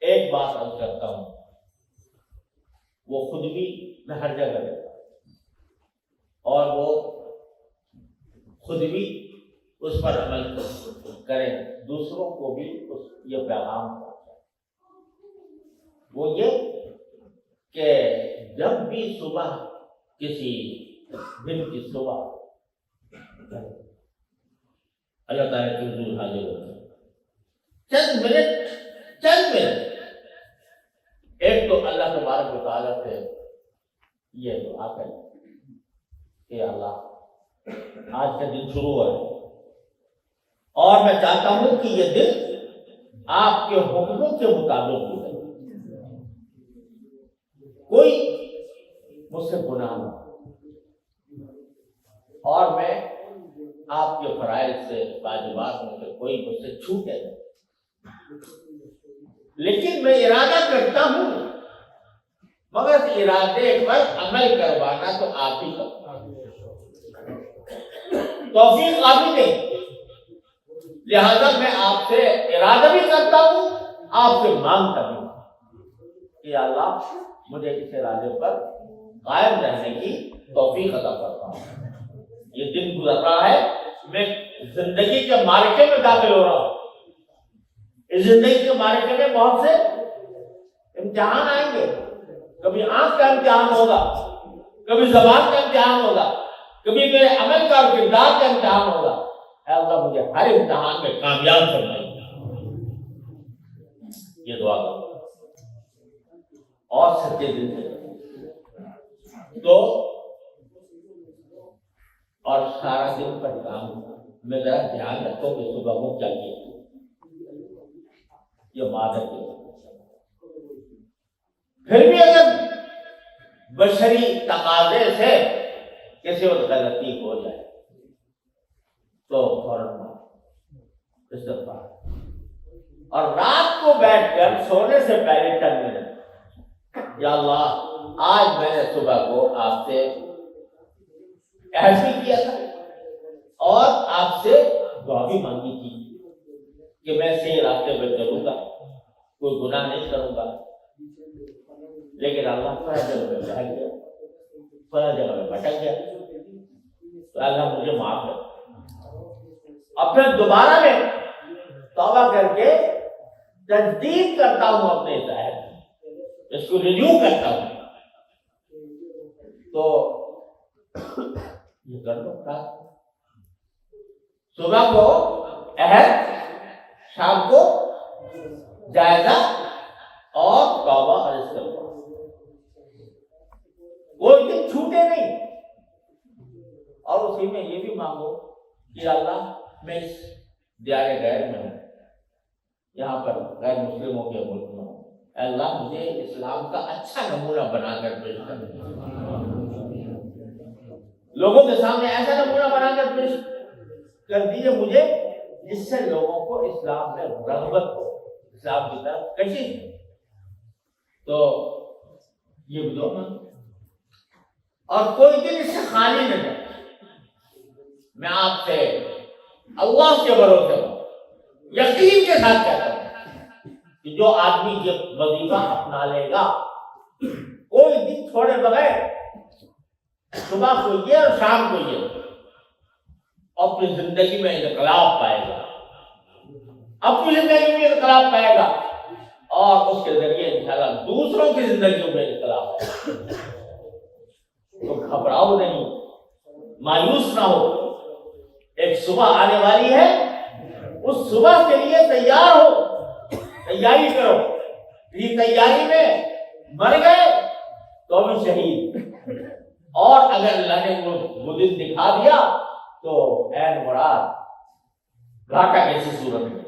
ایک بات عرض کرتا ہوں، وہ خود بھی میں ہر جگہ رہتا ہوں اور وہ خود بھی اس پر عمل کریں، دوسروں کو بھی یہ پیغام پہنچائیں۔ وہ یہ کہ جب بھی صبح کسی دن کی صبح اللہ تعالیٰ کے حضور حاضر ہوتے ہیں، چند منٹ ایک تو اللہ تبارک و تعالیٰ سے یہ دعا کریں کہ اللہ آج کا دن شروع ہو رہا ہے اور میں چاہتا ہوں کہ یہ دن آپ کے حکموں کے مطابق گزرے، کوئی مجھ سے گناہ نہ ہو اور میں آپ کے فرائض سے واجبات میں سے کوئی مجھ سے چھوٹے نہیں، لیکن میں ارادہ کرتا ہوں مگر ارادے پر عمل کروانا تو آپ ہی کرتا، توفیق آپ ہی دیں، لہذا میں آپ سے ارادہ بھی کرتا ہوں، آپ سے مانگتا بھی ہوں کہ اللہ مجھے اس ارادے پر قائم رہنے کی توفیق عطا فرما۔ یہ دن گزر رہا ہے، میں زندگی کے معرکے میں داخل ہو رہا ہوں، اس زندگی کے معرکے میں بہت سے امتحان آئیں گے، کبھی آنکھ کا امتحان ہوگا، کبھی زبان کا امتحان ہوگا، کبھی میرے عمل کا اور کردار کا امتحان ہوگا۔ اے اللہ مجھے ہر امتحان میں کامیاب فرمائے، یہ دعا کرو اور سچے دل سے تو اور سارا دن پر کام میں ذرا دھیان رکھو کہ صبح وہ کیا کیا، یہ معذرت ہے۔ پھر بھی اگر بشری تقاضے سے کسی وقت غلطی ہو جائے تو فوراً استغفار، اور رات کو بیٹھ کر سونے سے پہلے کرنے، یا اللہ آج میں نے صبح کو آپ سے ایسے کیا تھا اور آپ سے دعا بھی مانگی تھی کہ میں صحیح راستے پہ چلوں گا، کوئی گناہ نہیں کروں گا، لیکن اللہ پہلے جگہ میں بہک گیا، پہلے جگہ میں بھٹک گیا، تو اللہ مجھے معاف کر۔ اب پھر دوبارہ میں توبہ کر کے تجدید کرتا ہوں اپنے ذہن، اس کو ریویو کرتا ہوں، تو یہ کر لو صبح کو عہد، شام کو جائزہ اور توبہ اور استغفار، کوئی دن چھوٹے نہیں، اور اسی میں یہ بھی مانگو کہ اللہ میں اس دیار غیر میں ہوں، یہاں پر غیر مسلموں کے ملک میں ہوں، اے اللہ مجھے اسلام کا اچھا نمونہ بنا کر پیش کر، لوگوں کے سامنے ایسا نمونہ بنا کر پیش کر دیجیے مجھے جس سے لوگوں کو اسلام میں رغبت ہو، اسلام کی طرف کشش ہو، تو یہ بھی دعا مانگو۔ اور کوئی دن اس سے خالی نہ جائے، میں آپ سے اللہ کے بھروسے یقین کے ساتھ کہتا ہوں کہ جو آدمی یہ وظیفہ اپنا لے گا، کوئی دن چھوڑے بغیر، صبح کو یہ اور شام کو یہ، اپنی زندگی میں انقلاب پائے گا، اپنی زندگی میں انقلاب پائے گا، اور اس کے ذریعے انشاءاللہ دوسروں کی زندگیوں میں انقلاب آئے گا۔ تو گھبراؤ نہیں، مایوس نہ ہو، ایک صبح آنے والی ہے، اس صبح کے لیے تیار ہو، تیاری کرو، یہ تیاری میں مر گئے تو بھی شہید، اور اگر اللہ نے وہ دن دکھا دیا تو عین مراد گھاٹا کیسی صورت ہے۔